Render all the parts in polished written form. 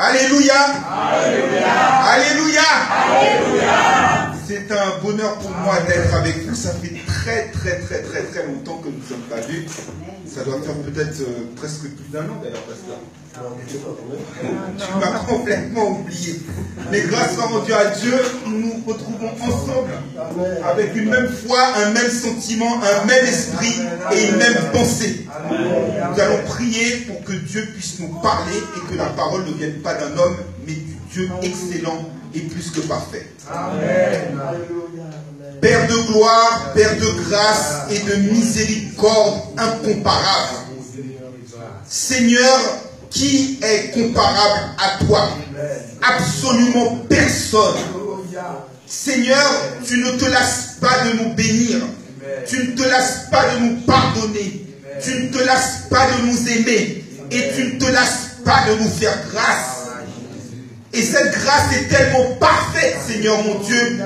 Alléluia. Alléluia. Alléluia. Alléluia. C'est un bonheur pour moi d'être avec vous. Ça fait très longtemps que nous ne sommes pas vus. Ça doit faire peut-être presque plus d'un an d'ailleurs, pasteur. Tu m'as complètement oublié. Mais grâce à Dieu, nous nous retrouvons ensemble avec une même foi, un même sentiment, un même esprit et une même pensée. Nous allons prier pour que Dieu puisse nous parler et que la parole ne vienne pas d'un homme, mais du Dieu excellent et plus que parfait. Amen. Père de gloire, Père de grâce et de miséricorde incomparable. Seigneur, qui est comparable à toi? Absolument personne. Seigneur, tu ne te lasses pas de nous bénir. Tu ne te lasses pas de nous pardonner. Tu ne te lasses pas de nous aimer. Et tu ne te lasses pas de nous faire grâce. Et cette grâce est tellement parfaite, Seigneur mon Dieu,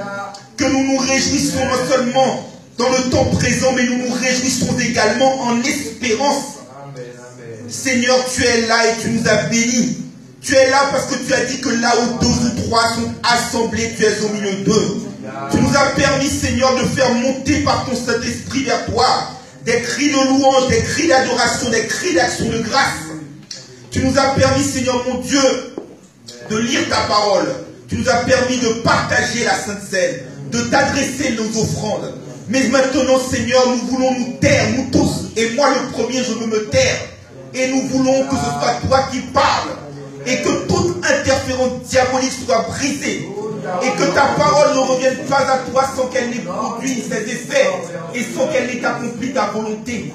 que nous nous réjouissons non seulement dans le temps présent, mais nous nous réjouissons également en espérance. Seigneur, tu es là et tu nous as bénis. Tu es là parce que tu as dit que là où 2 ou 3 sont assemblés, tu es au milieu d'eux. Tu nous as permis, Seigneur, de faire monter par ton Saint-Esprit vers toi des cris de louange, des cris d'adoration, des cris d'action de grâce. Tu nous as permis, Seigneur mon Dieu, de lire ta parole. Tu nous as permis de partager la Sainte Seine, de t'adresser nos offrandes. Mais maintenant, Seigneur, nous voulons nous taire, nous tous. Et moi, le premier, je veux me taire. Et nous voulons que ce soit toi qui parles. Et que toute interférence diabolique soit brisée. Et que ta parole ne revienne pas à toi sans qu'elle n'ait produit ses effets. Et sans qu'elle n'ait accompli ta volonté.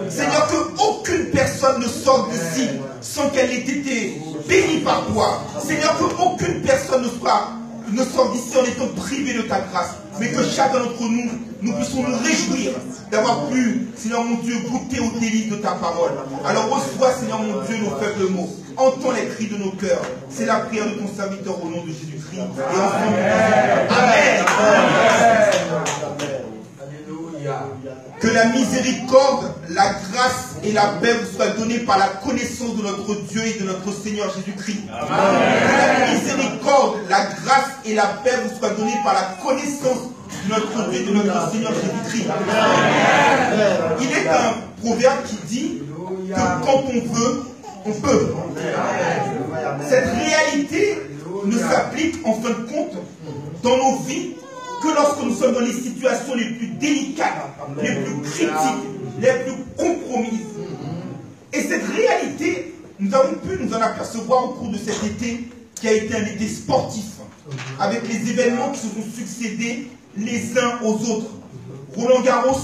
Seigneur, qu'aucune personne ne sorte d'ici sans qu'elle ait été bénie par toi. Seigneur, qu'aucune personne ne sorte d'ici en étant privé de ta grâce. Mais que chacun d'entre nous, nous puissions nous réjouir d'avoir pu, Seigneur mon Dieu, goûter au délice de ta parole. Alors reçois, Seigneur mon Dieu, nos faibles mots. Entends les cris de nos cœurs. C'est la prière de ton serviteur au nom de Jésus-Christ. Et ensemble, Amen. Que la miséricorde, la grâce et la paix vous soient données par la connaissance de notre Dieu et de notre Seigneur Jésus-Christ. Que la miséricorde, la grâce et la paix vous soient données par la connaissance de notre Dieu et de notre Seigneur Jésus-Christ. Il est un proverbe qui dit que quand on veut, on peut. Cette réalité ne s'applique en fin de compte dans nos vies que lorsque nous sommes dans les situations les plus délicates, les plus critiques, les plus compromises. Et cette réalité, nous avons pu nous en apercevoir au cours de cet été, qui a été un été sportif, avec les événements qui se sont succédés les uns aux autres. Roland Garros,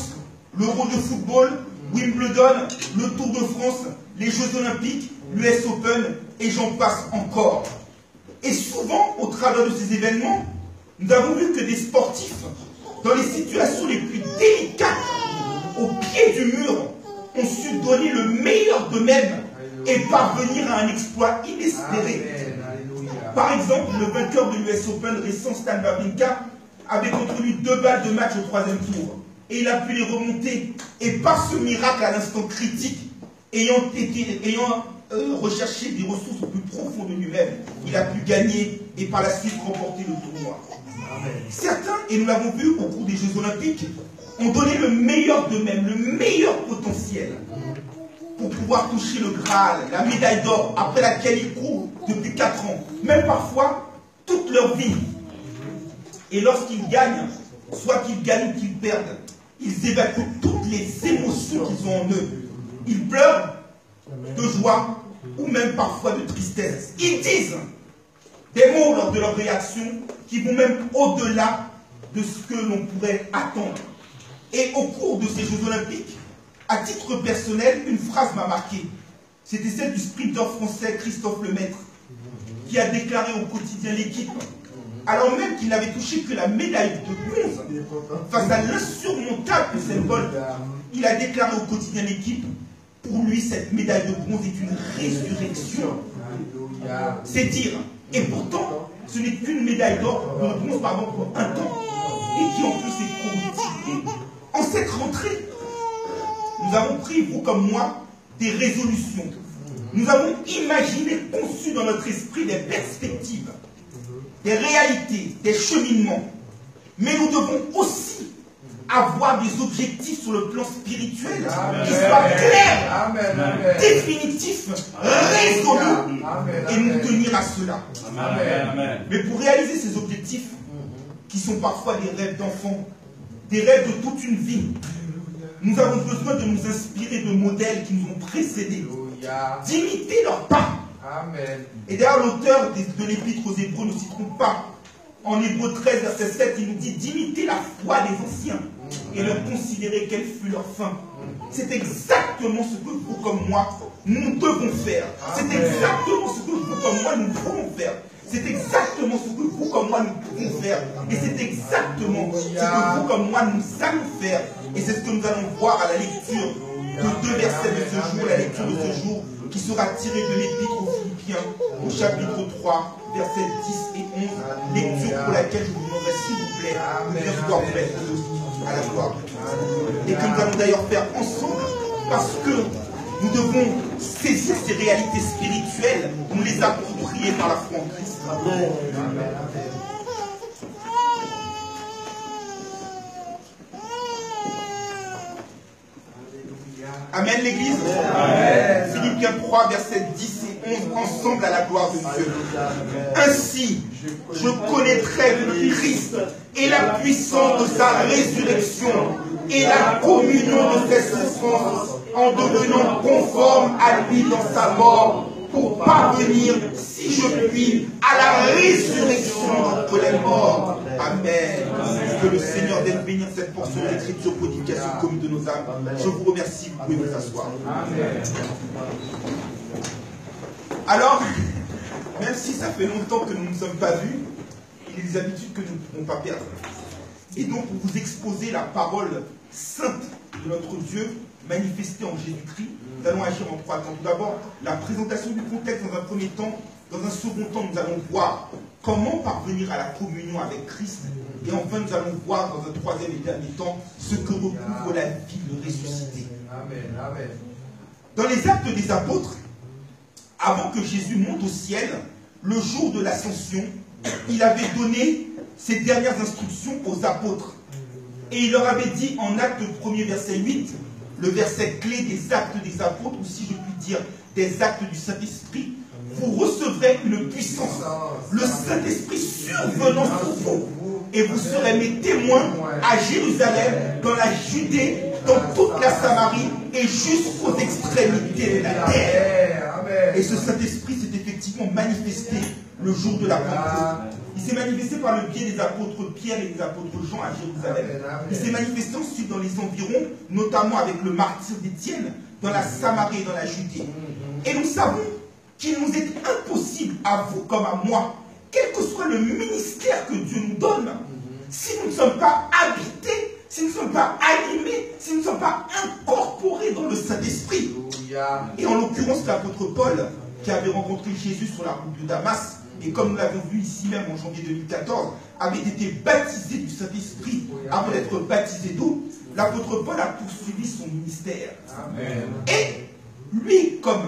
l'Euro de football, Wimbledon, le Tour de France, les Jeux Olympiques, l'US Open, et j'en passe encore. Et souvent, au travers de ces événements, nous avons vu que des sportifs, dans les situations les plus délicates, au pied du mur, ont su donner le meilleur d'eux-mêmes et parvenir à un exploit inespéré. Par exemple, le vainqueur de l'US Open récent, Stan Wawrinka, avait contre lui 2 balles de match au 3e tour. Et il a pu les remonter. Et par ce miracle à l'instant critique, ayant recherché des ressources plus profondes de lui-même, il a pu gagner et par la suite remporter le tournoi. Certains, et nous l'avons vu au cours des Jeux Olympiques, ont donné le meilleur d'eux-mêmes, le meilleur potentiel pour pouvoir toucher le Graal, la médaille d'or après laquelle ils courent depuis 4 ans, même parfois toute leur vie. Et lorsqu'ils gagnent, soit qu'ils gagnent ou qu'ils perdent, ils évacuent toutes les émotions qu'ils ont en eux. Ils pleurent de joie ou même parfois de tristesse. Ils disent des mots lors de leur réaction qui vont même au-delà de ce que l'on pourrait attendre. Et au cours de ces Jeux Olympiques, à titre personnel, une phrase m'a marqué. C'était celle du sprinter français Christophe Lemaître, qui a déclaré au quotidien L'Équipe, alors même qu'il n'avait touché que la médaille de bronze face à l'insurmontable Usain Bolt, il a déclaré au quotidien L'Équipe, pour lui cette médaille de bronze est une résurrection. C'est dire, et pourtant, ce n'est qu'une médaille d'or, de bronze, pardon, pour un temps, et qui en plus est corruptible. En cette rentrée, nous avons pris, vous comme moi, des résolutions. Nous avons imaginé, conçu dans notre esprit des perspectives, des réalités, des cheminements. Mais nous devons aussi avoir des objectifs sur le plan spirituel qui soient clairs, définitifs, résolus, et nous tenir à cela. Mais pour réaliser ces objectifs, qui sont parfois des rêves d'enfants, des rêves de toute une vie, nous avons besoin de nous inspirer de modèles qui nous ont précédés, d'imiter leurs pas. Et d'ailleurs, l'auteur de l'Épître aux Hébreux ne s'y trompe pas. En Hébreux 13, verset 7, il nous dit d'imiter la foi des anciens et de considérer quelle fut leur fin. C'est exactement ce que vous comme moi, nous devons faire. C'est exactement ce que vous comme moi, nous pouvons faire. C'est exactement ce que vous comme moi, nous pouvons faire. Et c'est exactement ce que vous comme moi, nous allons faire. Et c'est ce que nous allons voir à la lecture de 2 versets de ce jour, la lecture de ce jour, qui sera tirée de l'Épître aux Philippiens, au chapitre 3, versets 10 et 11, lecture pour laquelle je vous demanderai, s'il vous plaît, de bien vouloir faire à la gloire de Dieu. Et que nous allons d'ailleurs faire ensemble, parce que nous devons saisir ces réalités spirituelles, nous les approprier par la foi en Christ. Amen. Amen l'Église. Philippiens 3, versets 10 et 11, ensemble à la gloire de Dieu. Ainsi, je connaîtrai le Christ et la puissance de sa résurrection et la communion de ses souffrances en devenant conforme à lui dans sa mort pour parvenir, si je puis, à la résurrection d'entre les morts. Amen. Que le Seigneur vienne bénir cette portion d'écriture pour l'éducation commune de nos âmes. Je vous remercie, vous pouvez vous asseoir. Alors, même si ça fait longtemps que nous ne nous sommes pas vus, il y a des habitudes que nous ne pouvons pas perdre. Et donc, pour vous exposer la parole sainte de notre Dieu, manifestée en Jésus-Christ, nous allons agir en 3 temps. Tout d'abord, la présentation du contexte dans un premier temps. Dans un second temps, nous allons voir comment parvenir à la communion avec Christ. Et enfin, nous allons voir dans un troisième et dernier temps ce que recouvre la vie de ressuscité. Amen. Dans les actes des apôtres, avant que Jésus monte au ciel, le jour de l'ascension, il avait donné ses dernières instructions aux apôtres. Et il leur avait dit en acte 1er, verset 8, le verset clé des actes des apôtres, ou si je puis dire des actes du Saint-Esprit, vous recevrez une puissance, le Saint-Esprit survenant sur vous, et vous serez mes témoins à Jérusalem, dans la Judée, dans toute la Samarie, et jusqu'aux extrémités de la terre. Et ce Saint-Esprit s'est effectivement manifesté le jour de la Pentecôte. Il s'est manifesté par le biais des apôtres Pierre et des apôtres Jean à Jérusalem. Il s'est manifesté ensuite dans les environs, notamment avec le martyr d'Étienne, dans la Samarie et dans la Judée. Et nous savons qu'il nous est impossible, à vous comme à moi, quel que soit le ministère que Dieu nous donne, si nous ne sommes pas habités, si nous ne sommes pas animés, si nous ne sommes pas incorporés dans le Saint-Esprit. Et en l'occurrence, l'apôtre Paul, qui avait rencontré Jésus sur la route de Damas, et comme nous l'avons vu ici même en janvier 2014, avait été baptisé du Saint-Esprit avant d'être baptisé d'eau. L'apôtre Paul a poursuivi son ministère. Amen. Et lui, comme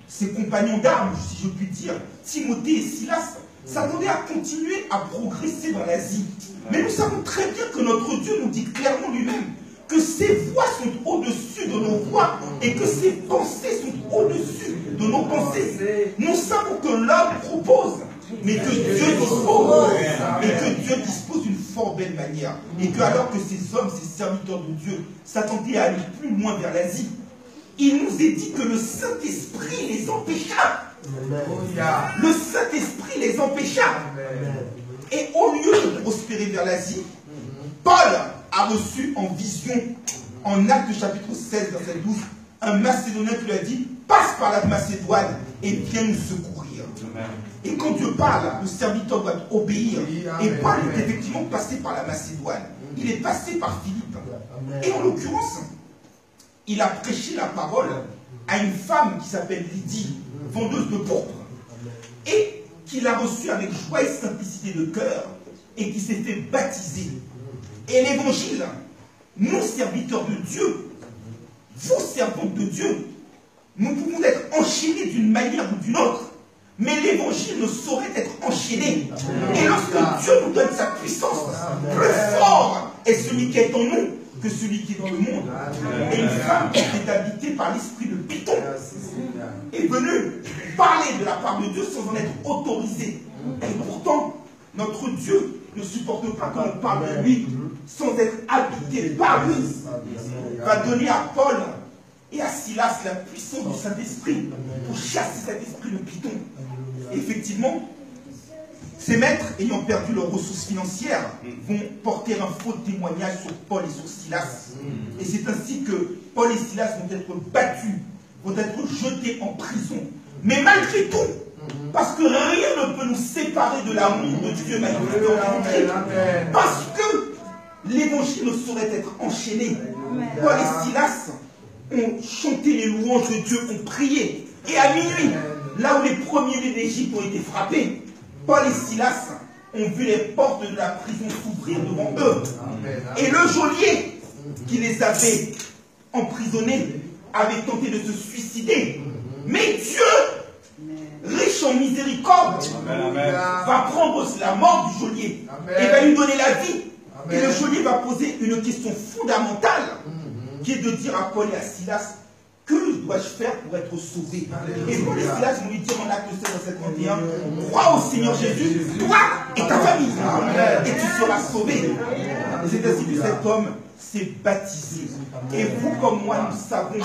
ses compagnons d'armes, si je puis dire, Timothée et Silas, s'attendaient à continuer à progresser dans l'Asie. Mais nous savons très bien que notre Dieu nous dit clairement lui-même que ses voies sont au-dessus de nos voies et que ses pensées sont au-dessus de nos pensées. Nous savons que l'homme propose, mais que Dieu dispose. Mais que Dieu dispose d'une fort belle manière. Et que alors que ces hommes, ces serviteurs de Dieu, s'attendaient à aller plus loin vers l'Asie, il nous est dit que le Saint-Esprit les empêcha. Le Saint-Esprit les empêcha. Et au lieu de prospérer vers l'Asie, Paul a reçu en vision, en Actes chapitre 16, verset 12, un Macédonien qui lui a dit, passe par la Macédoine et viens nous secourir. Et quand Dieu parle, le serviteur doit obéir. Et Paul est effectivement passé par la Macédoine. Il est passé par Philippe. Et en l'occurrence, il a prêché la parole à une femme qui s'appelle Lydie, vendeuse de pourpre, et qui l'a reçue avec joie et simplicité de cœur, et qui s'est fait baptiser. Et l'évangile, nous serviteurs de Dieu, vous servantes de Dieu, Nous pouvons être enchaînés d'une manière ou d'une autre, mais l'évangile ne saurait être enchaîné. Et lorsque Dieu nous donne sa puissance, plus fort est celui qui est en nous que celui qui est dans le monde. Et une femme qui était habitée par l'esprit de Python est venue parler de la part de Dieu sans en être autorisée. Et pourtant, notre Dieu ne supporte pas qu'on parle de lui sans être habité par lui. Va donner à Paul et à Silas la puissance du Saint-Esprit pour chasser cet esprit de Python. Et effectivement, ces maîtres, ayant perdu leurs ressources financières, vont porter un faux témoignage sur Paul et sur Silas. Et c'est ainsi que Paul et Silas vont être battus, vont être jetés en prison. Mais malgré tout, parce que rien ne peut nous séparer de l'amour de Dieu manifesté en Christ, parce que l'évangile ne saurait être enchaîné. Paul et Silas ont chanté les louanges de Dieu, ont prié. Et à minuit, là où les premiers-nés d'Égypte ont été frappés, Paul et Silas ont vu les portes de la prison s'ouvrir devant eux. Et le geôlier qui les avait emprisonnés avait tenté de se suicider. Mais Dieu, riche en miséricorde, va prendre la mort du geôlier et va lui donner la vie. Et le geôlier va poser une question fondamentale qui est de dire à Paul et à Silas: que dois-je faire pour être sauvé? Et Paul et Silas vont lui dire en acte 16, verset 31, crois au Seigneur Jésus, toi et ta famille, et tu seras sauvé. Et c'est ainsi que cet homme s'est baptisé. Et vous comme moi, nous savons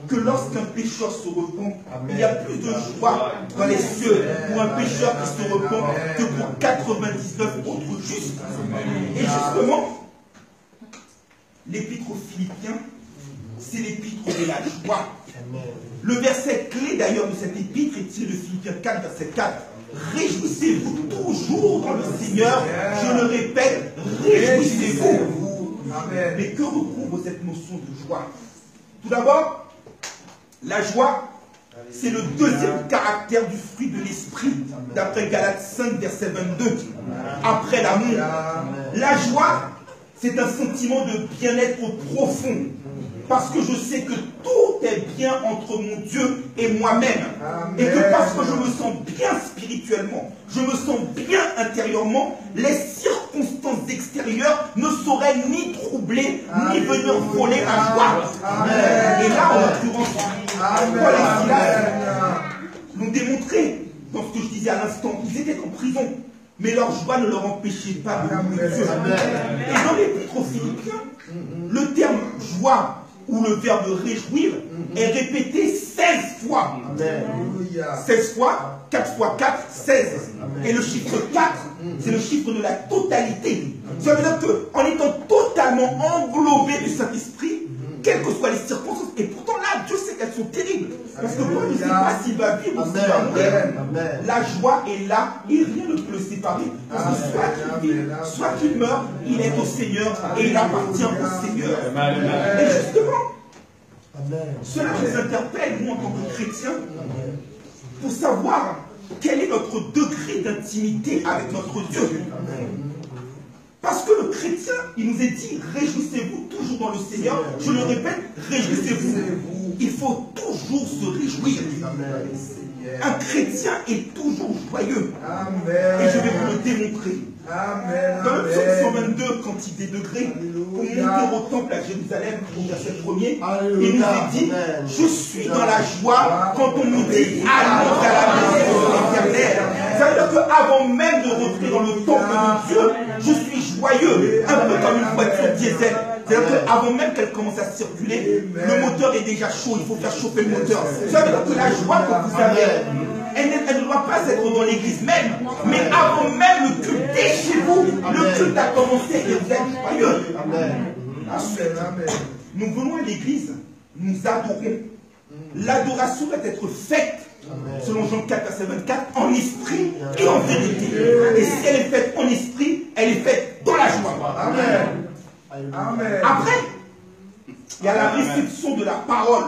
que lorsqu'un pécheur se repent, il y a plus de joie dans les cieux pour un pécheur qui se repent que pour 99 autres justes. Et justement, l'épître aux Philippiens, c'est l'épître de la joie. Le verset clé d'ailleurs de cette épître est tiré de Philippiens 4, verset 4. Réjouissez-vous toujours dans le Seigneur. Je le répète, réjouissez-vous. Mais que recouvre cette notion de joie? Tout d'abord, la joie, c'est le deuxième caractère du fruit de l'esprit, d'après Galates 5, verset 22. Après l'amour, la joie, c'est un sentiment de bien-être profond. Parce que je sais que tout est bien entre mon Dieu et moi-même. Et que parce que je me sens bien spirituellement, je me sens bien intérieurement, les circonstances extérieures ne sauraient ni troubler, ni venir voler ma joie. Et là, en l'occurrence, Paul et Silas l'ont démontré dans ce que je disais à l'instant. Ils étaient en prison, mais leur joie ne leur empêchait pas de louer Dieu. Et dans l'épître aux Philippiens, le terme joie ou le verbe réjouir est répété 16 fois. 16 fois, 4 fois 4, 16. Et le chiffre 4, c'est le chiffre de la totalité. Ça veut dire qu'en étant totalement englobé du Saint-Esprit, quelles que soient les circonstances, et pourtant là, Dieu sait qu'elles sont terribles. Parce que moi, je ne sais pas s'il va vivre ou s'il va mourir. La joie est là et rien ne peut le séparer. Parce que soit qu'il vit, soit qu'il meurt, il est au Seigneur et il appartient au Seigneur. Et justement, cela nous interpelle, nous en tant que chrétiens, pour savoir quel est notre degré d'intimité avec notre Dieu. Parce que le chrétien, il nous est dit, réjouissez-vous toujours dans le Seigneur. Je le répète, réjouissez-vous. Il faut toujours se réjouir. Un chrétien est toujours joyeux. Et je vais vous le démontrer. Dans le psaume 122, quantité de degrés, pour monter au temple à Jérusalem, au verset 1er, il nous est dit, je suis dans la joie quand on nous dit, allons à la maison de l'Éternel. Ça veut dire qu'avant même de rentrer dans le temple de Dieu, je suis joyeux, un peu comme une voiture diesel. C'est-à-dire qu'avant même qu'elle commence à circuler, le moteur est déjà chaud, il faut faire chauffer le moteur. Ça veut dire que la joie que vous avez, elle ne doit pas être dans l'église même, mais avant même le culte chez vous, le culte a commencé et vous êtes joyeux. Ensuite, nous venons à l'église, nous adorons. L'adoration doit être faite, selon Jean 4, verset 24, en esprit et en vérité. Et si elle est faite en esprit, elle est faite dans la joie. Après, il y a la réception de la parole,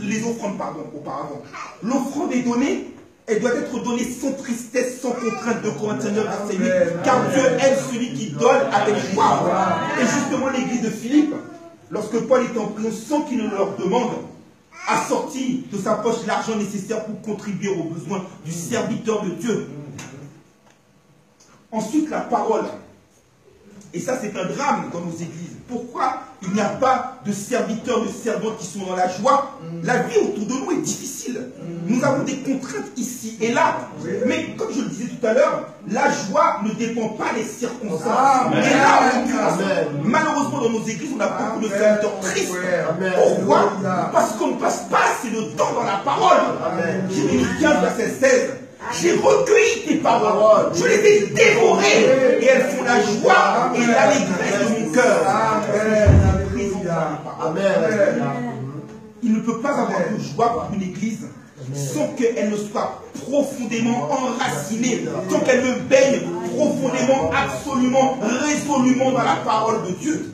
les offrandes, auparavant. L'offrande est donnée, elle doit être donnée sans tristesse, sans contrainte, de Corinthiens 9, verset 8, car Dieu aime celui qui donne avec joie. Et justement, l'église de Philippe, lorsque Paul était en prison sans qu'il ne leur demande, a sorti de sa poche l'argent nécessaire pour contribuer aux besoins du serviteur de Dieu. Ensuite, la parole. Et ça, c'est un drame dans nos églises. Pourquoi il n'y a pas de serviteurs, de servantes qui sont dans la joie? La vie autour de nous est difficile. Nous avons des contraintes ici et là. Mais comme je le disais tout à l'heure, la joie ne dépend pas des circonstances. Et là, malheureusement, dans nos églises, on a beaucoup de serviteurs tristes. Pourquoi? Parce qu'on ne passe pas assez de temps dans la parole. Jérémie 15, verset 16. J'ai recueilli tes paroles, je les ai dévorées, et elles font la joie et l'allégresse de mon cœur. Il ne peut pas avoir de joie pour une église sans qu'elle ne soit profondément enracinée, sans qu'elle ne baigne profondément, absolument, résolument dans la parole de Dieu.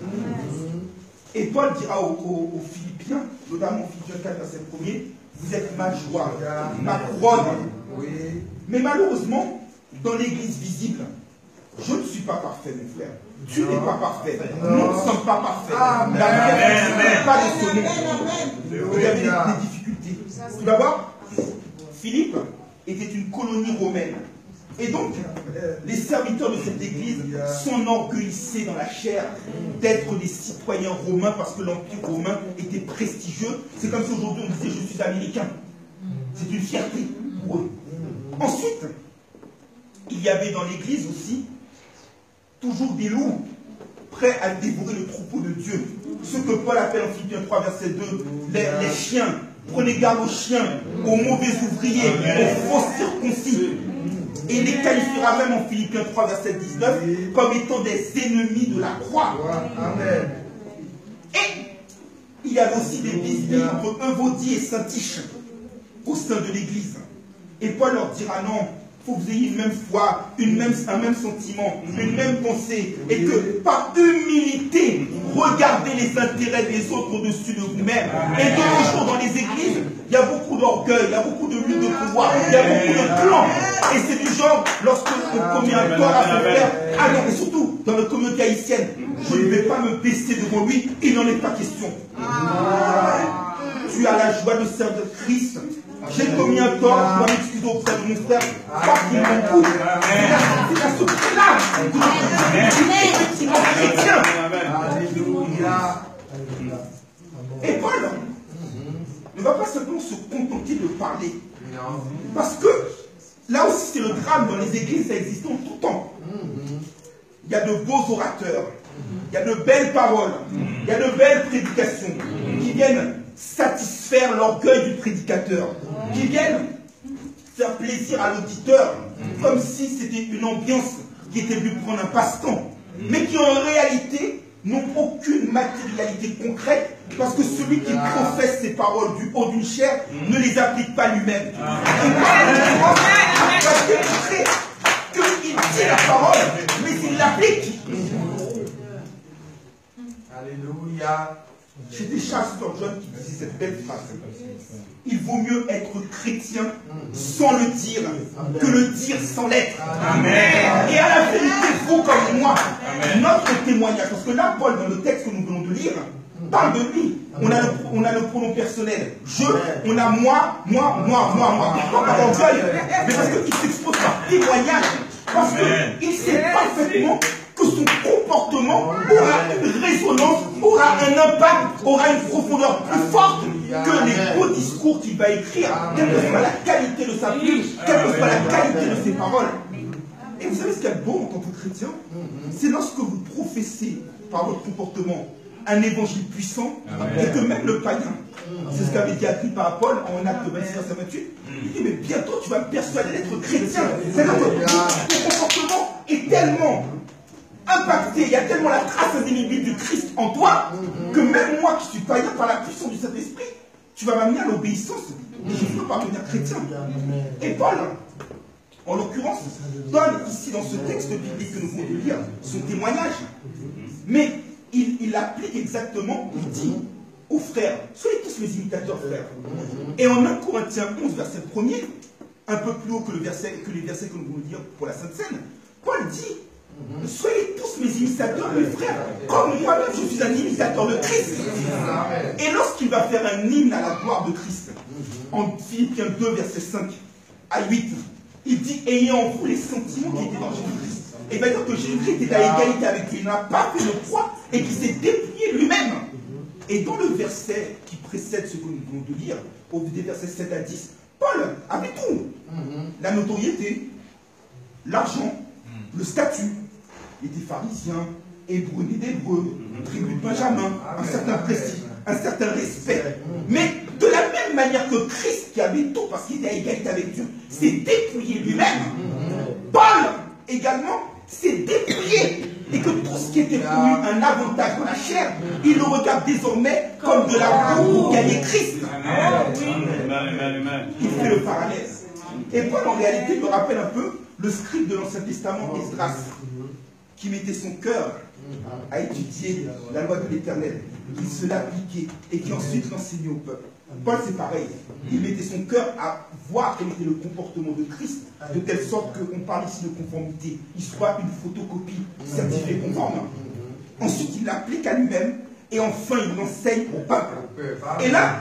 Et Paul dira aux Philippiens, notamment Philippiens 4, verset 1er, vous êtes ma joie, ma couronne. Mais malheureusement, dans l'église visible, je ne suis pas parfait, mes frères. Tu n'es pas parfait. Nous ne sommes pas parfaits. La pierre n'est pas de ce monde. Il y avait des difficultés. Tout d'abord, Philippe était une colonie romaine. Et donc, les serviteurs de cette église s'enorgueillissaient dans la chair d'être des citoyens romains parce que l'Empire romain était prestigieux. C'est comme si aujourd'hui on disait je suis américain. C'est une fierté pour eux. Ensuite, il y avait dans l'église aussi toujours des loups prêts à dévorer le troupeau de Dieu. Ce que Paul appelle en Philippiens 3, verset 2, les chiens. Prenez garde aux chiens, aux mauvais ouvriers, aux faux circoncis. Et il les qualifiera même en Philippiens 3, verset 19, comme étant des ennemis de la croix. Amen. Et il y avait aussi des bisbilles entre Euvodie et Saint-Tiche au sein de l'église. Et Paul leur dira non, il faut que vous ayez une même foi, un même sentiment, une même pensée, et que par humilité, regardez les intérêts des autres au-dessus de vous-même. Et de nos jours, dans les églises, il y a beaucoup d'orgueil, il y a beaucoup de lutte de pouvoir, il y a beaucoup de clans. Et c'est du genre, lorsque on commet un tort à son frère, ah non, et surtout, dans la communauté haïtienne, je ne vais pas me baisser devant lui, il n'en est pas question. Tu as la joie de servir Christ. J'ai commis un tort, je dois m'excuser auprès de mon frère, pas qu'il m'en coûte. C'est à ce prix-là que je suis effectivement chrétien. Et Paul ne va pas simplement se contenter de parler. Parce que là aussi c'est le drame dans les églises, ça existe en tout temps. Il y a de beaux orateurs, il y a de belles paroles, il y a de belles prédications qui viennent satisfaire l'orgueil du prédicateur, qui viennent faire plaisir à l'auditeur, comme si c'était une ambiance qui était venue prendre un passe-temps, mais qui en réalité n'ont aucune matérialité concrète, parce que celui qui professe ces paroles du haut d'une chair ne les applique pas lui-même. Parce qu'il dit la parole, mais il l'applique. Alléluia. J'ai des chasseurs jeunes qui disent cette belle phrase. Il vaut mieux être chrétien sans le dire que le dire sans l'être. Et à la vérité, vous comme moi, notre témoignage, parce que là, Paul, dans le texte que nous venons de lire, parle de lui. On a le pronom personnel. Je, on a moi. Pas par orgueil, mais parce qu'il s'expose par témoignage. Parce qu'il sait parfaitement que son comportement aura une résonance, aura un impact, aura une profondeur plus forte que les beaux discours qu'il va écrire, quelle que soit la qualité de sa plume, quelle que soit la qualité de ses paroles. Et vous savez ce qu'il y a de beau en tant que chrétien? C'est lorsque vous professez par votre comportement un évangile puissant, et que même le païen, c'est ce qu'avait dit Agrippa à Paul en acte 26 verset 28, il dit mais bientôt tu vas me persuader d'être chrétien. C'est-à-dire que ton comportement est tellement impacté, il y a tellement la trace indélébile du Christ en toi, que même moi qui suis païen, par la puissance du Saint-Esprit, tu vas m'amener à l'obéissance, et je finis par devenir chrétien. Et Paul, en l'occurrence, donne ici dans ce texte biblique que nous venons de lire son témoignage. Mais il applique exactement, il dit aux frères, soyez tous mes imitateurs, frères. Et en 1 Corinthiens 11, verset 1er, un peu plus haut que les versets que nous voulons lire pour la Sainte Seine, Paul dit, Soyez tous mes imitateurs, mes frères, comme moi-même je suis un imitateur de Christ. Et lorsqu'il va faire un hymne à la gloire de Christ, en Philippiens 2, verset 5 à 8, il dit « Ayez en vous les sentiments qui étaient dans Jésus-Christ ». Et il va dire que Jésus-Christ était à égalité avec lui, il n'a pas fait le poids et qu'il s'est dépouillé lui-même. Et dans le verset qui précède ce que nous venons de lire, au des versets 7 à 10, Paul avait tout. La notoriété, l'argent, le statut. Il était pharisien, hébreu né d'hébreu, tribu de Benjamin, un certain prestige, un certain respect. Mais de la même manière que Christ, qui avait tout parce qu'il était à égalité avec Dieu, s'est dépouillé lui-même, Paul également s'est dépouillé. Et que tout ce qui était pour lui un avantage dans la chair, il le regarde désormais comme de la boue pour gagner Christ. Il fait le parallèle. Et Paul, en réalité, me rappelle un peu le scribe de l'Ancien Testament, Esdras, qui mettait son cœur à étudier la loi de l'Éternel, qui se l'appliquait et qui ensuite l'enseignait au peuple. Paul, c'est pareil. Il mettait son cœur à voir quel était le comportement de Christ, de telle sorte qu'on parle ici de conformité. Il soit une photocopie certifiée conforme. Ensuite, il l'applique à lui-même et enfin, il l'enseigne au peuple. Et là,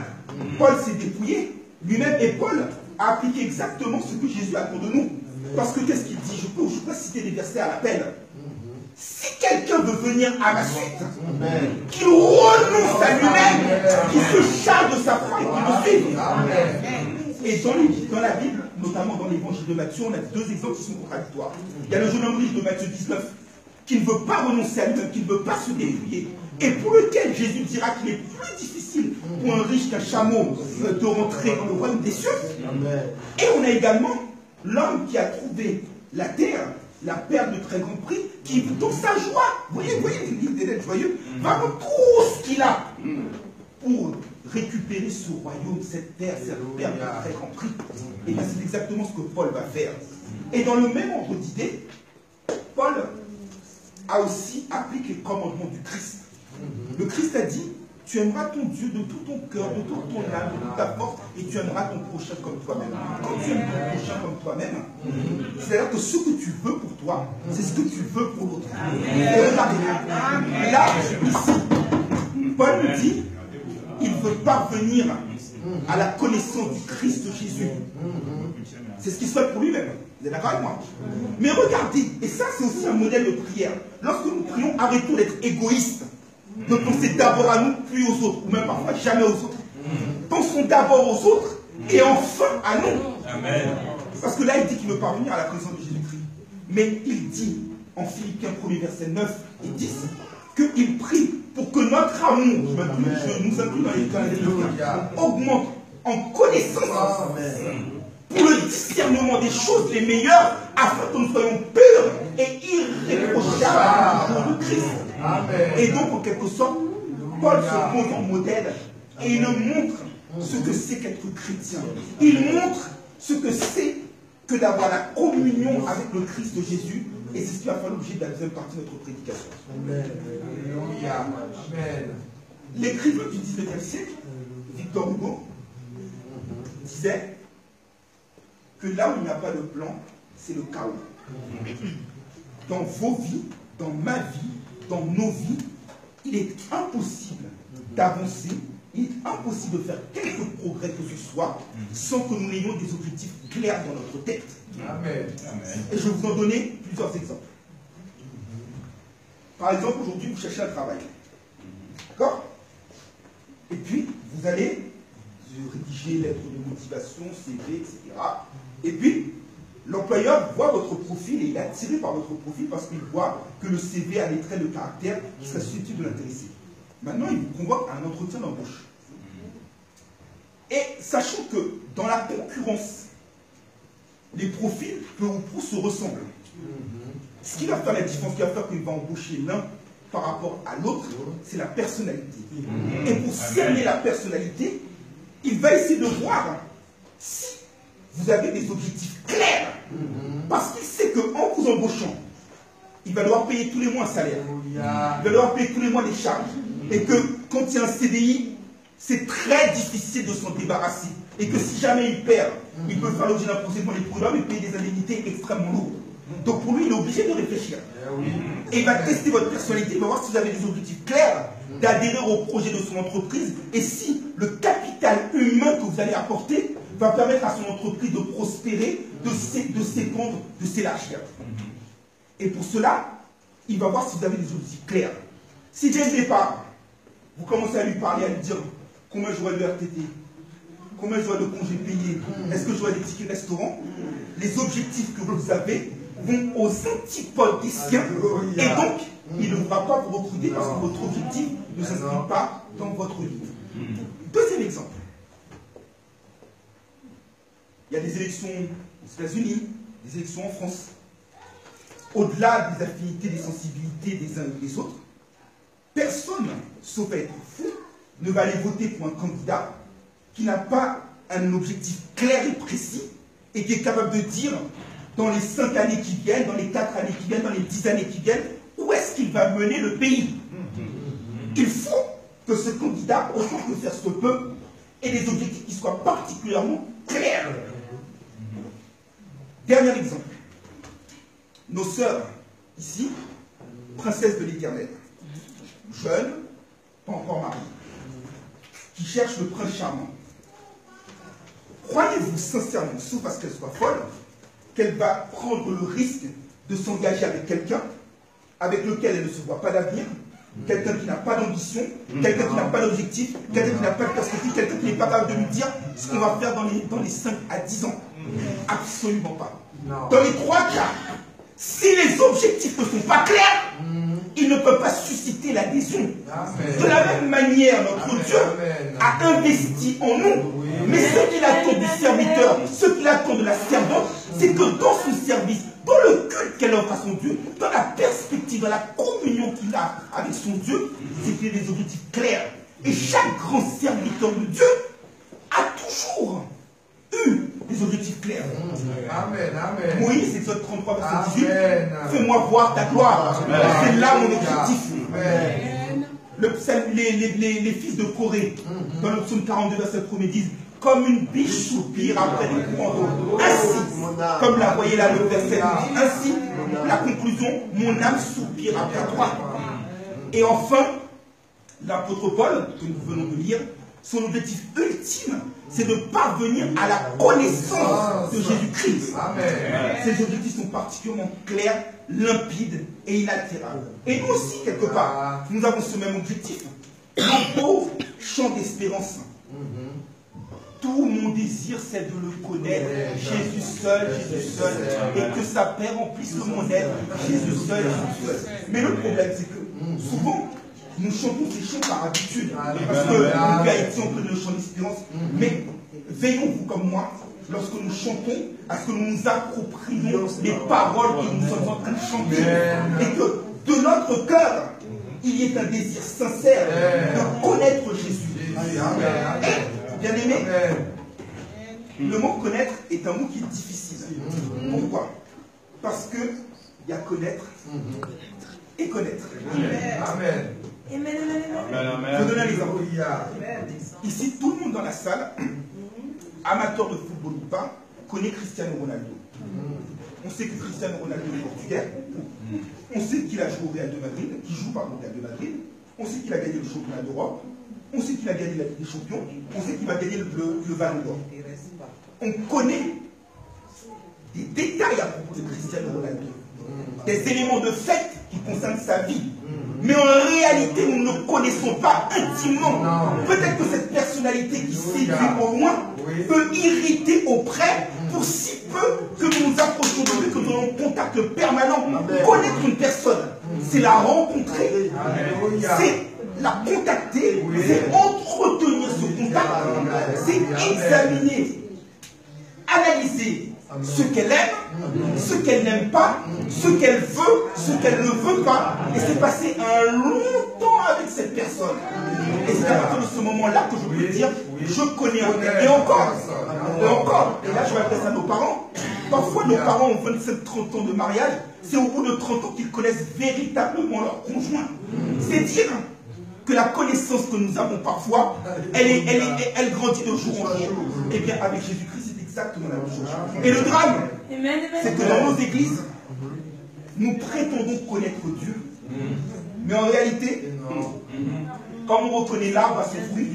Paul s'est dépouillé lui-même et Paul a appliqué exactement ce que Jésus attend de nous. Parce que qu'est-ce qu'il dit? Je peux citer des versets à l'appel. Si quelqu'un veut venir à ma suite, qu'il renonce à lui-même, qu'il se charge de sa foi et qu'il me suive. Et dans la Bible, notamment dans l'évangile de Matthieu, on a deux exemples qui sont contradictoires. Il y a le jeune homme riche de Matthieu 19 qui ne veut pas renoncer à lui-même, qui ne veut pas se dépouiller, et pour lequel Jésus dira qu'il est plus difficile pour un riche qu'un chameau de rentrer dans le royaume des cieux. Et on a également l'homme qui a trouvé la terre, la perle de très grand prix, qui, dans sa joie, vous voyez l'île des lettres joyeux, va prendre tout ce qu'il a pour récupérer ce royaume, cette terre, cette perle de très grand prix. Et bien c'est exactement ce que Paul va faire. Et dans le même ordre d'idée, Paul a aussi appliqué les commandements du Christ. Le Christ a dit, tu aimeras ton Dieu de tout ton cœur, de toute ton âme, de toute ta force, et tu aimeras ton prochain comme toi-même. Quand tu aimes ton prochain comme toi-même, c'est-à-dire que ce que tu veux pour toi, c'est ce que tu veux pour l'autre. Et regardez, là, ici, Paul nous dit, il veut parvenir à la connaissance du Christ Jésus. C'est ce qu'il souhaite pour lui-même. Vous êtes d'accord avec moi? Mais regardez, et ça c'est aussi un modèle de prière. Lorsque nous prions, arrêtons d'être égoïstes. De penser d'abord à nous, puis aux autres, ou même parfois jamais aux autres. Pensons d'abord aux autres, et enfin à nous. Amen. Parce que là, il dit qu'il veut parvenir à la connaissance de Jésus-Christ. Mais il dit, en Philippiens 1er verset 9 et 10, qu'il prie pour que notre amour, je nous inclus dans les Philippiens, augmente en connaissance, pour le discernement des choses les meilleures, afin que nous soyons purs et irréprochables au jour de Christ. Amen. Et donc, en quelque sorte, Paul se pose en modèle et il nous montre ce que c'est qu'être chrétien. Il montre ce que c'est que d'avoir la communion avec le Christ Jésus. Et c'est ce qui va faire l'objet de la deuxième partie de notre prédication. Amen. L'écrivain du XIXe siècle, Victor Hugo, disait que là où il n'y a pas de plan, c'est le chaos. Dans vos vies, dans ma vie, dans nos vies, il est impossible d'avancer, il est impossible de faire quelque progrès que ce soit sans que nous ayons des objectifs clairs dans notre tête. Amen. Et je vais vous en donner plusieurs exemples. Par exemple, aujourd'hui, vous cherchez un travail. D'accord? Et puis, vous allez rédiger lettre de motivation, CV, etc. Et puis, l'employeur voit votre profil et il est attiré par votre profil parce qu'il voit que le CV a des traits de caractère qui seraient susceptibles de l'intéresser. Maintenant, il vous convoque à un entretien d'embauche. Et sachant que dans la concurrence, les profils peu ou prou se ressemblent. Ce qui va faire la différence, ce qui va faire qu'il va embaucher l'un par rapport à l'autre, c'est la personnalité. Et pour cerner la personnalité, il va essayer de voir si vous avez des objectifs clairs. Parce qu'il sait qu'en vous embauchant, il va devoir payer tous les mois un salaire. Il va devoir payer tous les mois des charges. Et que quand il y a un CDI, c'est très difficile de s'en débarrasser. Et que si jamais il perd, il peut faire l'objet d'un procès devant les prud'hommes et payer des indemnités extrêmement lourdes. Donc pour lui, il est obligé de réfléchir. Et il va tester votre personnalité, il va voir si vous avez des objectifs clairs, d'adhérer au projet de son entreprise, et si le capital humain que vous allez apporter va permettre à son entreprise de prospérer, de s'étendre, de s'élargir. Et pour cela, il va voir si vous avez des objectifs clairs. Si dès le départ, vous commencez à lui parler, à lui dire combien j'aurai de RTT, combien j'aurai de congés payés, est-ce que j'aurai des tickets restaurants, les objectifs que vous avez vont aux antipodes des siens, et donc il ne va pas vous recruter parce que votre objectif ne s'inscrit pas dans votre livre. Deuxième exemple. Il y a des élections aux États-Unis, des élections en France. Au-delà des affinités, des sensibilités des uns et des autres, personne, sauf à être fou, ne va aller voter pour un candidat qui n'a pas un objectif clair et précis et qui est capable de dire dans les 5 années qui viennent, dans les 4 années qui viennent, dans les 10 années qui viennent, où est-ce qu'il va mener le pays. Il faut que ce candidat, autant que faire se peut, ait des objectifs qui soient particulièrement clairs. Dernier exemple. Nos sœurs, ici, princesses de l'Éternel, jeunes, pas encore mariées, qui cherchent le prince charmant. Croyez-vous sincèrement, sauf parce qu'elle soit folle, qu'elle va prendre le risque de s'engager avec quelqu'un avec lequel elle ne se voit pas d'avenir, quelqu'un qui n'a pas d'ambition, quelqu'un qui n'a pas d'objectif, quelqu'un qui n'a pas de perspective, quelqu'un qui n'est pas capable de lui dire ce qu'on va faire dans les 5 à 10 ans? Absolument pas. Dans les 3 cas, si les objectifs ne sont pas clairs, il ne peut pas susciter l'adhésion. De la même manière, notre Dieu a investi en nous. Mais ce qu'il attend du serviteur, ce qu'il attend de la servante, c'est que dans son service, dans le culte qu'elle offre à son Dieu, dans la perspective, dans la communion qu'il a avec son Dieu, c'est qu'il y ait des objectifs clairs. Et chaque grand serviteur de Dieu a toujours eu des objectifs clairs. Amen, amen. Moïse, Exode 33, verset 18, fais-moi voir ta gloire. C'est là mon objectif. Les fils de Corée, dans le psaume 42, verset 1er, disent comme une biche soupire après des courants d'eau. Ainsi, comme la voyez là le verset, ainsi, la conclusion, mon âme soupire après toi. Et enfin, l'apôtre Paul, que nous venons de lire, son objectif ultime, c'est de parvenir à la connaissance de Jésus-Christ. Ces objectifs sont particulièrement clairs, limpides et inaltérables. Et nous aussi, quelque part, nous avons ce même objectif. Un beau chant d'espérance. Tout mon désir, c'est de le connaître. Jésus seul, et que sa paix remplisse mon être. Jésus seul, Jésus seul. Mais le problème, c'est que souvent, nous chantons ces chants par habitude. Parce que nous Haïti, on connaît le chant d'espérance. Mais veillons-vous comme moi, lorsque nous chantons, à ce que nous nous approprions les paroles que nous sommes en train de chanter. Et que de notre cœur, il y ait un désir sincère de connaître Jésus. Et, bien aimé, le mot connaître est un mot qui est difficile. Pourquoi? Parce que il y a connaître et connaître. Amen. Je vais donner un exemple. Ici, tout le monde dans la salle, amateur de football ou pas, connaît Cristiano Ronaldo. On sait que Cristiano Ronaldo est portugais. On sait qu'il a joué au Real de Madrid, qu'il joue par le Real de Madrid. On sait qu'il a gagné le championnat d'Europe. On sait qu'il a gagné la Ligue des Champions. On sait qu'il va gagner le Ballon d'Or. On connaît des détails à propos de Cristiano Ronaldo. Des éléments de fait qui concernent sa vie. Mais en réalité, nous ne connaissons pas intimement. Peut-être que cette personnalité qui séduit au loin peut irriter auprès pour si peu que nous nous approchons de lui, que nous avons un contact permanent. Connaître une personne, c'est la rencontrer, c'est la contacter, c'est entretenir ce contact, c'est examiner, analyser ce qu'elle aime, ce qu'elle n'aime pas, ce qu'elle veut, ce qu'elle ne veut pas, et c'est passer un long temps avec cette personne. Et c'est à partir de ce moment-là que je peux dire, je connais un tel. Et encore, et là je m'adresse à nos parents, parfois nos parents ont 27-30 ans de mariage, c'est au bout de 30 ans qu'ils connaissent véritablement leur conjoint. C'est dire que la connaissance que nous avons parfois, elle grandit de jour en jour. Et bien avec Jésus-Christ, c'est exactement la même chose. Et le drame, c'est que dans nos églises, nous prétendons connaître Dieu, mais en réalité, quand on reconnaît l'arbre à son fruit,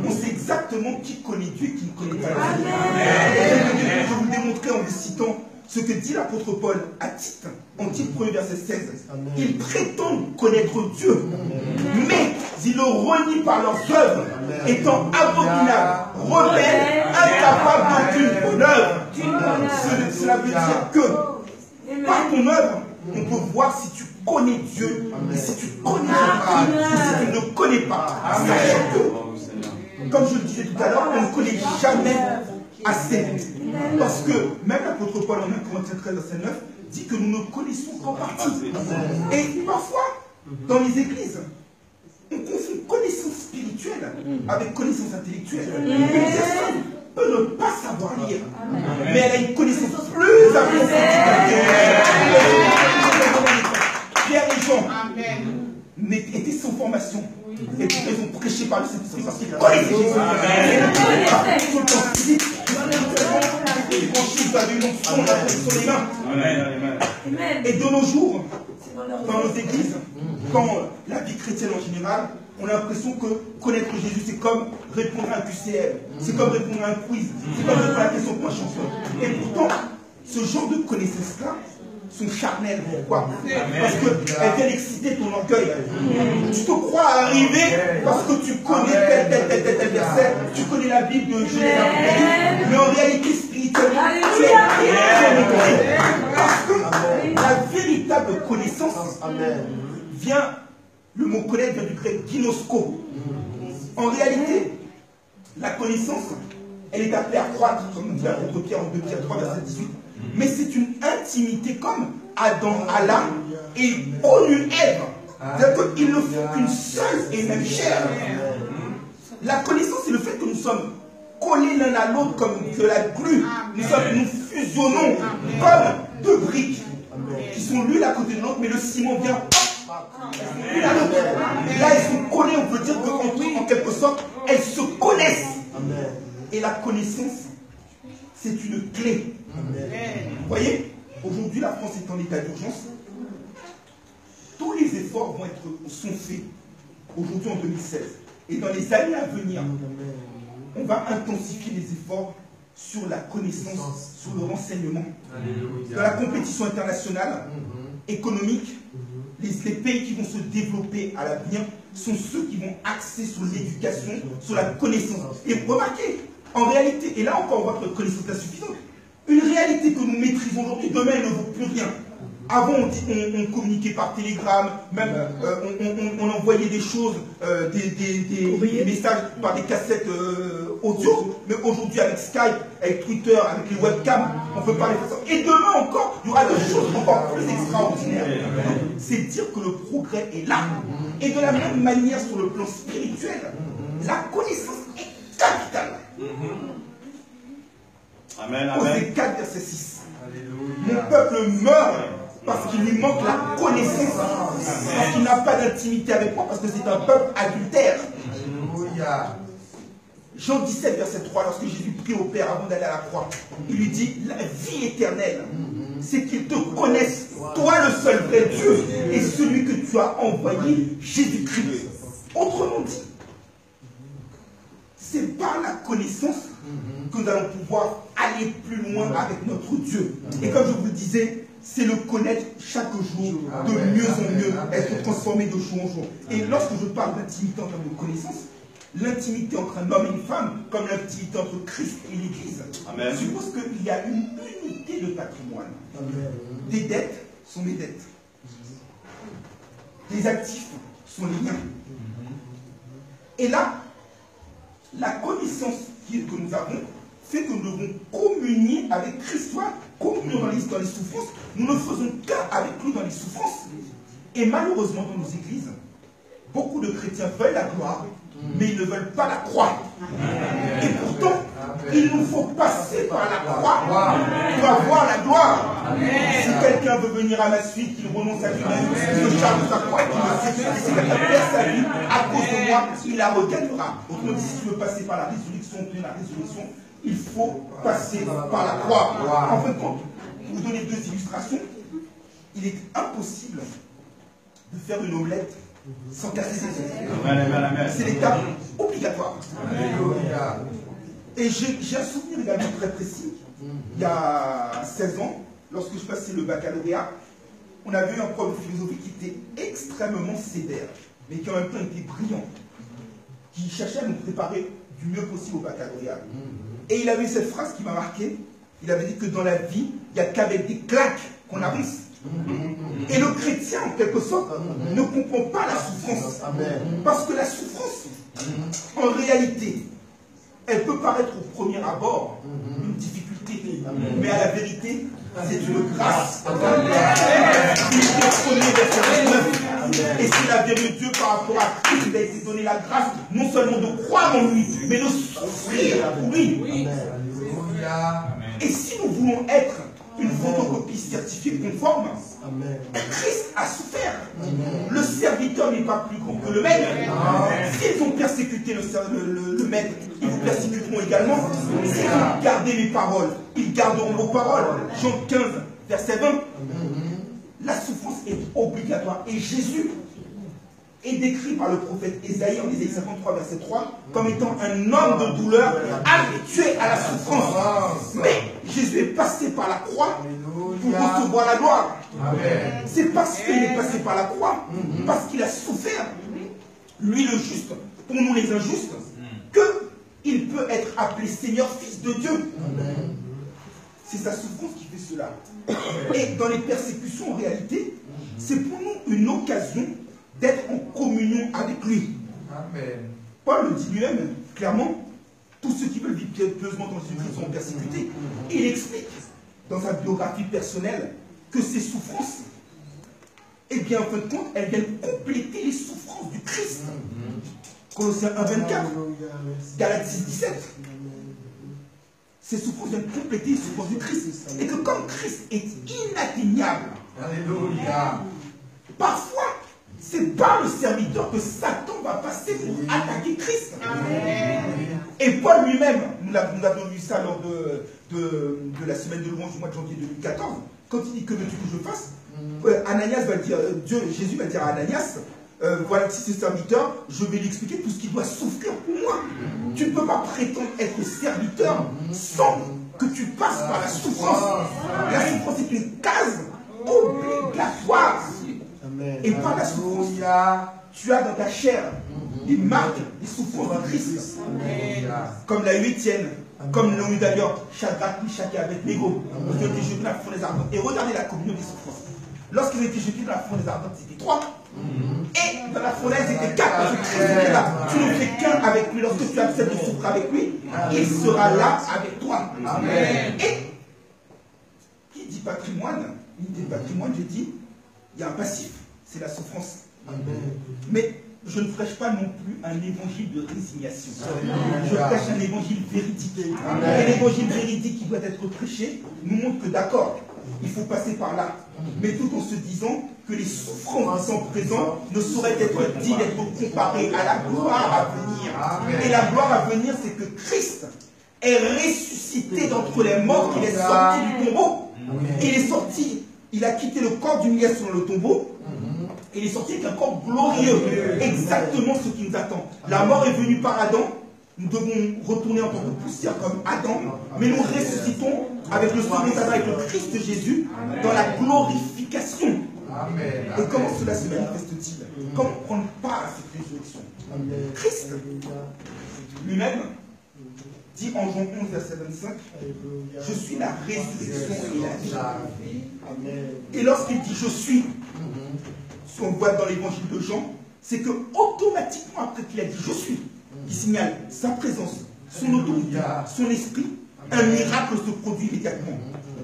on sait exactement qui connaît Dieu et qui ne connaît pas Dieu. Je vais vous démontrer en vous citant ce que dit l'apôtre Paul à Tite, en Tite 1 verset 16. Ils prétendent connaître Dieu, mais ils le renient par leurs œuvres, étant abominables, rebelles, incapables d'aucune œuvre. Cela veut dire que par ton œuvre, on peut voir si tu connais Dieu et si tu connais Dieu ou si tu ne le connais pas. Sachant que, comme je le disais tout à l'heure, on ne connaît jamais assez. Parce que même l'apôtre Paul en 1 Corinthiens 13, verset 9 dit que nous ne connaissons qu'en partie. Et parfois, dans les églises, on confond connaissance spirituelle avec connaissance intellectuelle. Une personne peut ne pas savoir lire, mais elle a une connaissance plus approfondie. Pierre et Jean étaient sans formation. Et puis ils ont prêché par le Saint-Esprit parce qu'ils connaissaient Jésus. Sur le plan physique, ils franchissent avec une onction, la position des mains. Et de nos jours, dans nos églises, dans la vie chrétienne en général, on a l'impression que connaître Jésus, c'est comme répondre à un QCM, c'est comme répondre à un quiz, c'est comme répondre à la question pour un chanson. Et pourtant, ce genre de connaissances-là sont charnelles. Pourquoi? Parce qu'elles viennent exciter ton orgueil. Tu te crois arriver parce que tu connais tel verset, tu connais la Bible de Genèse, mais en réalité spirituelle, tu es parce que la véritable connaissance vient, le mot connaître vient du grec ginosko. En réalité, la connaissance, elle est appelée à croître, comme nous dit l'apôtre Pierre en 2 Pierre 3, verset 18. Mais c'est une intimité comme Adam, Allah et connu Ève. C'est-à-dire qu'ils ne font qu'une seule et même chair. La connaissance, c'est le fait que nous sommes collés l'un à l'autre comme de la glu. Nous fusionnons comme deux briques qui sont l'une à côté de l'autre, mais le ciment vient l'une à l'autre. Et là, ils sont collés, on peut dire qu'en quelque sorte, elles se connaissent. Et la connaissance, c'est une clé. Vous voyez, aujourd'hui la France est en état d'urgence. Tous les efforts sont faits aujourd'hui en 2016. Et dans les années à venir, on va intensifier les efforts sur la connaissance, sur le renseignement. Dans la compétition internationale, économique, les pays qui vont se développer à l'avenir sont ceux qui vont axer sur l'éducation, sur la connaissance. Et remarquez, en réalité, et là encore on voit que notre connaissance est insuffisante, une réalité que nous maîtrisons aujourd'hui, demain elle ne vaut plus rien. Avant on communiquait par télégramme, même on envoyait des choses, des messages par des cassettes audio, mais aujourd'hui avec Skype, avec Twitter, avec les webcams, on peut parler de ça. Et demain encore, il y aura des choses encore plus extraordinaires. C'est dire que le progrès est là. Et de la même manière sur le plan spirituel, la connaissance est capitale. Amen, amen. Osée 4, verset 6. Mon peuple meurt parce qu'il lui manque la connaissance, parce qu'il n'a pas d'intimité avec moi, parce que c'est un peuple adultère. Alléluia. Jean 17, verset 3, lorsque Jésus prie au Père avant d'aller à la croix, il lui dit, la vie éternelle, c'est qu'ils te connaissent, toi le seul vrai Dieu, et celui que tu as envoyé, Jésus-Christ. Autrement dit, c'est par la connaissance que nous allons pouvoir aller plus loin avec notre Dieu. Et comme je vous le disais, c'est le connaître chaque jour de mieux en mieux, être transformé de jour en jour. Et lorsque je parle d'intimité en termes de connaissance, l'intimité entre un homme et une femme, comme l'intimité entre Christ et l'Église, suppose qu'il y a une unité de patrimoine. Des dettes sont mes dettes. Des actifs sont les miens. Et là, la connaissance que nous avons fait que nous devons communier avec Christ. Communier dans les souffrances, nous ne faisons qu'un avec lui dans les souffrances. Et malheureusement, dans nos églises, beaucoup de chrétiens veulent la gloire, mais ils ne veulent pas la croix. Et pourtant, il nous faut passer par la croix pour avoir la gloire. Si quelqu'un veut venir à ma suite, qu'il renonce à lui-même, qu'il se charge de sa croix, qu'il me sait, si quelqu'un perd sa vie à cause de moi, il la regagnera. Autrement dit, si tu veux passer par la résurrection, il faut passer par la croix. En fin de compte, pour vous donner deux illustrations, il est impossible de faire une omelette sans casser ses œufs. C'est l'étape obligatoire. Et j'ai un souvenir également très précis. Il y a 16 ans, lorsque je passais le baccalauréat, on avait eu un prof de philosophie qui était extrêmement sévère, mais qui en même temps était brillant, qui cherchait à nous préparer du mieux possible au baccalauréat. Et il avait cette phrase qui m'a marqué. Il avait dit que dans la vie, il n'y a qu'avec des claques qu'on avance. Et le chrétien, en quelque sorte, ne comprend pas la souffrance. Parce que la souffrance, en réalité, elle peut paraître au premier abord une difficulté. Mais à la vérité, c'est une grâce. Et c'est la vérité de Dieu par rapport à Christ. Il a été donné la grâce, non seulement de croire en lui, mais de souffrir pour lui. Et si nous voulons être une photocopie certifiée conforme, Christ a souffert. Le serviteur n'est pas plus grand que le maître. S'ils ont persécuté le maître, ils vous persécuteront également. S'ils ont gardé mes paroles, ils garderont vos paroles. Jean 15, verset 20. La souffrance est obligatoire. Et Jésus est décrit par le prophète Ésaïe en Ésaïe 53, verset 3, comme étant un homme de douleur, habitué à la souffrance. Mais Jésus est passé par la croix pour recevoir la gloire. C'est parce qu'il est passé par la croix, parce qu'il a souffert, lui le juste, pour nous les injustes, qu'il peut être appelé Seigneur, Fils de Dieu. C'est sa souffrance qui fait cela. Et dans les persécutions, en réalité, c'est pour nous une occasion d'être en communion avec lui. Amen. Paul le dit lui-même, clairement, tous ceux qui veulent vivre pieusement dans Jésus-Christ sont persécutés. Il explique dans sa biographie personnelle que ces souffrances, eh bien, en fin de compte, elles viennent compléter les souffrances du Christ. Colossiens 1, 24, Galates 6, 17. Ces souffrances viennent compléter les souffrances du Christ. Et que comme Christ est inatteignable, Alléluia. parfois, c'est par le serviteur que Satan va passer pour attaquer Christ. Et Paul lui-même, nous avons vu ça lors de la semaine de louange du mois de janvier 2014, quand il dit que veux-tu que je fasse, Ananias va dire, Jésus va dire à Ananias, voilà, si c'est serviteur, je vais lui expliquer tout ce qu'il doit souffrir pour moi. Tu ne peux pas prétendre être serviteur sans que tu passes par la souffrance. La souffrance est une case obligatoire. Et par la souffrance, tu as dans ta chair des marques, des souffrances de Christ. Comme la huitième, comme l'ont eu d'ailleurs Shadrach, Meshach et Abednego, lorsqu'ils ont été jetés dans la fournaise ardente. Et regardez la communion des souffrances. Lorsqu'ils ont été jetés dans la fournaise ardente, c'était 3. Et dans la fournaise, c'était 4. Parce que Christ était là. Tu ne fais qu'un avec lui. Lorsque tu acceptes de souffrir avec lui, il sera là avec toi. Et qui dit patrimoine, il dit patrimoine, je dis, il y a un passif. C'est la souffrance. Mais je ne prêche pas non plus un évangile de résignation. Je prêche un évangile véridique. Et l'évangile véridique qui doit être prêché nous montre que d'accord, il faut passer par là. Mais tout en se disant que les souffrances qui sont présentes ne sauraient être dignes d'être comparées à la gloire à venir. Et la gloire à venir, c'est que Christ est ressuscité d'entre les morts, qu'il est sorti du tombeau. Il est sorti, il a quitté le corps du liesse sur le tombeau. Il est sorti avec un corps glorieux. Exactement ce qui nous attend. La mort est venue par Adam. Nous devons retourner en tant que poussière comme Adam. Mais nous ressuscitons avec le second Adam, avec le Christ Jésus, dans la glorification. Et comment cela se manifeste-t-il? Comment prendre part à cette résurrection? Christ lui-même dit en Jean 11, verset 25, je suis la résurrection et la vie. Et lorsqu'il dit je suis, ce qu'on voit dans l'évangile de Jean, c'est que automatiquement après qu'il a dit je suis, il signale sa présence, son autorité, son esprit, un miracle se produit immédiatement.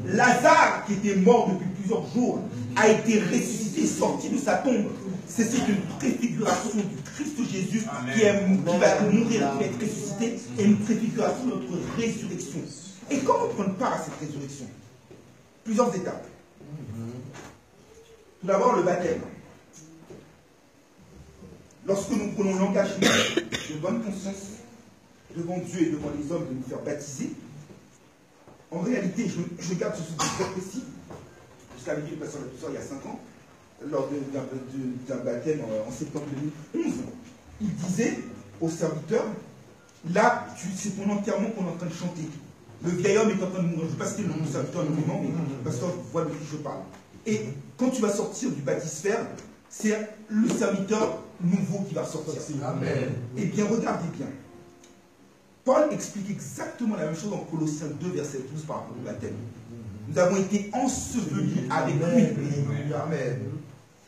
Lazare, qui était mort depuis plusieurs jours, a été ressuscité, sorti de sa tombe. C'est une préfiguration du Christ Jésus qui va mourir, qui va être ressuscité, et une préfiguration de notre résurrection. Et comment prendre part à cette résurrection? Plusieurs étapes. Tout d'abord, le baptême. Lorsque nous prenons l'engagement de bonne conscience devant Dieu et devant les hommes de nous faire baptiser, en réalité, je garde ce souci très précis, ce qu'avait dit le pasteur il y a 5 ans, lors d'un baptême en septembre 2011. Il disait aux serviteurs, là, c'est ton enterrement qu'on est en train de chanter. Le vieil homme est en train de mourir. Je ne sais pas si c'était le nom du serviteur normalement, mais le pasteur voit de qui je parle. Et quand tu vas sortir du baptisphère, c'est le serviteur nouveau qui va sortir. Amen. Eh bien, regardez bien. Paul explique exactement la même chose dans Colossiens 2, verset 12 par rapport au baptême. Nous avons été ensevelis avec lui. Amen.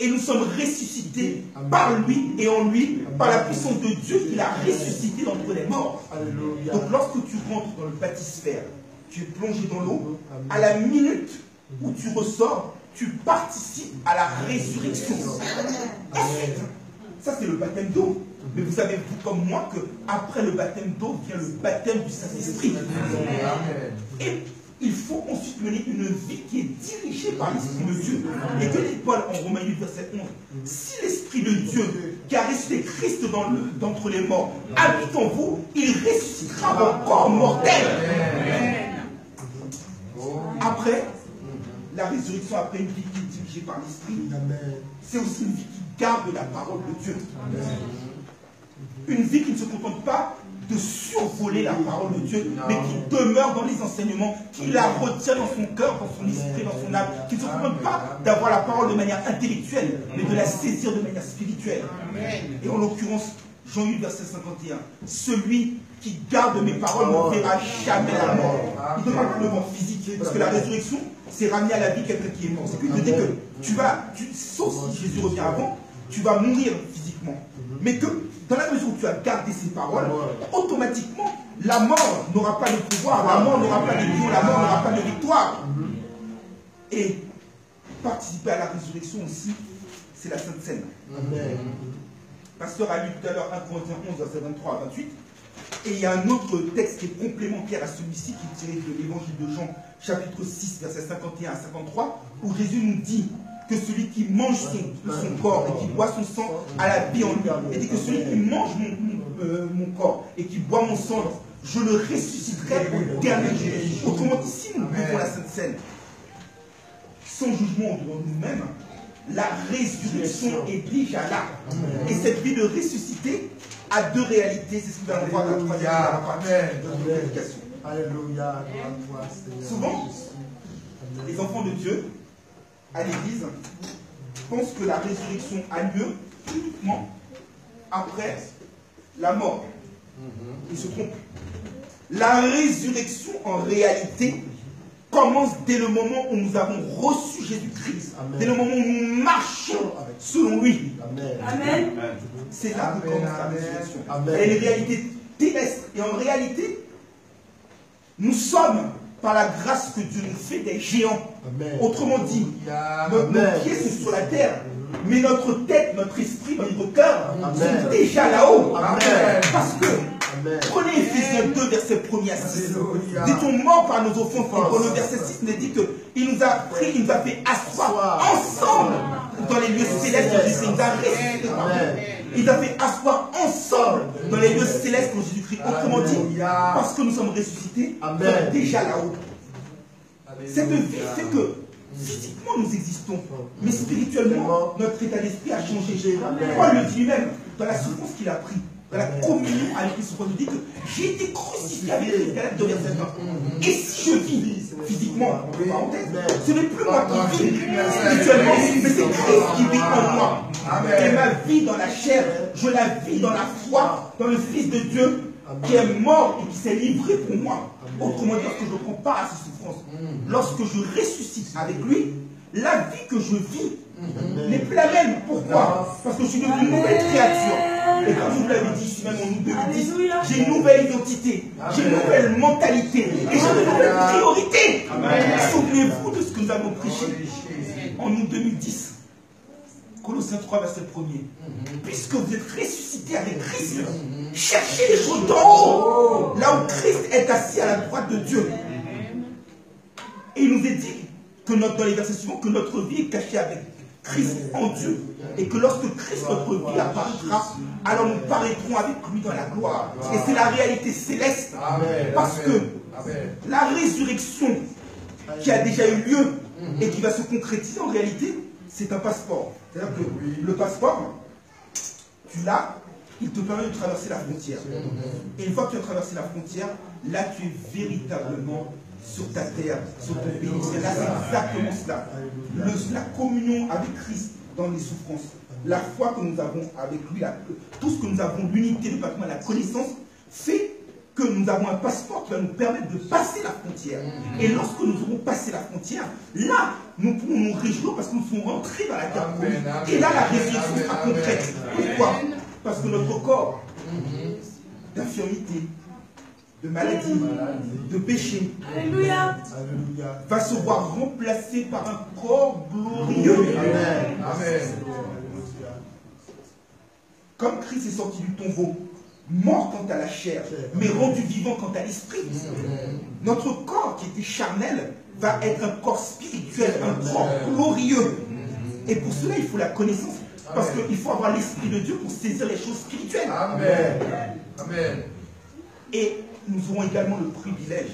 Et nous sommes ressuscités par lui et en lui, par la puissance de Dieu qui l'a ressuscité d'entre les morts. Alléluia. Donc lorsque tu rentres dans le baptisphère, tu es plongé dans l'eau, à la minute où tu ressors, tu participes à la résurrection. Ça c'est le baptême d'eau. Mais vous savez, vous comme moi, qu'après le baptême d'eau vient le baptême du Saint-Esprit. Et il faut ensuite mener une vie qui est dirigée par l'Esprit de Dieu. Et que dit Paul en Romains 8, verset 11, si l'Esprit de Dieu, qui a ressuscité Christ d'entre les morts, habite en vous, il ressuscitera vos corps mortels. Après, la résurrection, après une vie qui est dirigée par l'Esprit, c'est aussi une vie qui garde la parole de Dieu. Une vie qui ne se contente pas de survoler la parole de Dieu, mais qui demeure dans les enseignements, qui la retient dans son cœur, dans son esprit, dans son âme, qui ne se contente pas d'avoir la parole de manière intellectuelle, mais de la saisir de manière spirituelle. Et en l'occurrence, Jean 8, verset 51, celui qui garde mes paroles ne verra jamais la mort. Il ne parle pas de mort physique, parce que la résurrection, c'est ramener à la vie quelqu'un qui est mort. C'est qu'il te dit que tu vas, sauf si Jésus revient avant, tu vas mourir physiquement. Mais que dans la mesure où tu as gardé ces paroles, automatiquement, la mort n'aura pas de pouvoir, la mort n'aura pas de vie, la mort n'aura pas de victoire. Et participer à la résurrection aussi, c'est la Sainte Seine. Pasteur a lu tout à l'heure 1 Corinthiens 11, verset 23 à 28. Et il y a un autre texte qui est complémentaire à celui-ci, qui est tiré de l'évangile de Jean, chapitre 6, verset 51 à 53, où Jésus nous dit que celui qui mange son corps et qui boit son sang a la vie en lui. Et dit que celui qui mange mon corps et qui boit mon sang, je le ressusciterai au dernier jour. Autrement dit, si nous vivons la Sainte Seine sans jugement devant nous-mêmes, la résurrection est déjà là. Et cette vie de ressuscité a deux réalités. C'est ce que nous allons voir dans la troisième partie de la prédication. Alléluia. Souvent, les enfants de Dieu, à l'église, pensent que la résurrection a lieu uniquement après la mort. Ils se trompent. La résurrection, en réalité, commence dès le moment où nous avons reçu Jésus-Christ. Dès le moment où nous marchons selon lui. Amen. C'est là que commence la résurrection. Elle est une réalité terrestre. Et en réalité, nous sommes, par la grâce que Dieu nous fait, des géants. Autrement dit, nos pieds sont sur la terre, mais notre tête, notre esprit, notre cœur sont déjà là-haut. Parce que, prenez Ephésiens 2, verset 1er à 6. Dit-on mort par nos offenses. Et dans le verset 6, il dit qu'il nous a pris, il nous a fait asseoir ensemble dans les lieux célestes. Il nous a ressuscités par Dieu. Il nous a fait asseoir ensemble dans les lieux célestes en Jésus-Christ. Autrement dit, parce que nous sommes ressuscités, nous sommes déjà là-haut. Cette vie fait que physiquement nous existons, mais spirituellement notre état d'esprit a changé. Paul le dit lui-même dans la souffrance qu'il a pris, dans la communion avec Christ. Il dit que j'ai été crucifié avec Christ, Galates 2, verset 20. Et si je vis physiquement, entre parenthèses, ce n'est plus moi qui vis spirituellement, mais c'est Christ qui vit en moi. Et ma vie dans la chair, je la vis dans la foi, dans le Fils de Dieu qui est mort et qui s'est livré pour moi. Autrement dit, lorsque je prends part à ses souffrances, lorsque je ressuscite avec lui, la vie que je vis n'est plus la même. Pourquoi? Parce que je suis devenu une nouvelle créature. Et comme je vous l'avais dit ici même en août 2010, j'ai une nouvelle identité, j'ai une nouvelle mentalité et j'ai de nouvelles priorités. Souvenez-vous de ce que nous avons prêché en août 2010. Colossiens 3, verset 1er. Puisque vous êtes ressuscités avec Christ, cherchez les choses d'en haut, là où Christ est assis à la droite de Dieu. Et il nous est dit que dans les versets suivants, que notre vie est cachée avec Christ en Dieu. Et que lorsque Christ, notre vie, apparaîtra, alors nous paraîtrons avec lui dans la gloire. Et c'est la réalité céleste. Parce que la résurrection qui a déjà eu lieu et qui va se concrétiser en réalité, c'est un passeport. C'est-à-dire que le passeport, tu l'as, il te permet de traverser la frontière. Et une fois que tu as traversé la frontière, là tu es véritablement sur ta terre, sur ton pays. Et là c'est exactement cela. La communion avec Christ dans les souffrances, la foi que nous avons avec lui, tout ce que nous avons, l'unité, le patrimoine, la connaissance, fait que nous avons un passeport qui va nous permettre de passer la frontière. Et lorsque nous aurons passé la frontière, là, nous pourrons nous réjouir parce que nous serons rentrés dans la terre promise. Et là, la résurrection sera concrète. Pourquoi? Parce que notre corps d'infirmité, de maladie, de péché, va se voir remplacé par un corps glorieux. Amen. Comme Christ est sorti du tombeau, mort quant à la chair, mais rendu vivant quant à l'esprit, notre corps qui était charnel va être un corps spirituel, un corps glorieux. Et pour cela, il faut la connaissance. Parce qu'il faut avoir l'Esprit de Dieu pour saisir les choses spirituelles. Amen. Amen. Et nous aurons également le privilège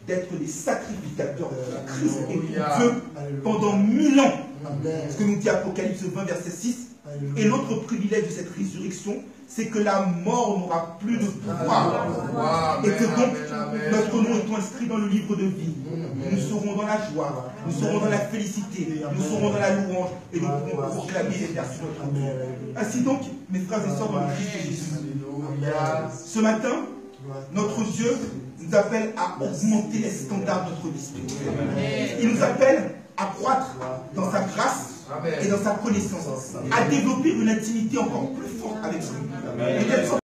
d'être les sacrificateurs de Christ et pour Dieu pendant 1000 ans. Ce que nous dit Apocalypse 20, verset 6. Et l'autre privilège de cette résurrection, c'est que la mort n'aura plus de pouvoir. Et que donc, notre nom étant inscrit dans le livre de vie, nous serons dans la joie, nous serons dans la félicité, nous serons dans la louange et nous pourrons proclamer les vertus de notre Dieu. Ainsi donc, mes frères et sœurs dans le Christ de Jésus, ce matin, notre Dieu nous appelle à augmenter les standards de notre vie spirituelle. Il nous appelle à croître dans sa grâce et dans sa connaissance, à développer une intimité encore plus forte avec lui.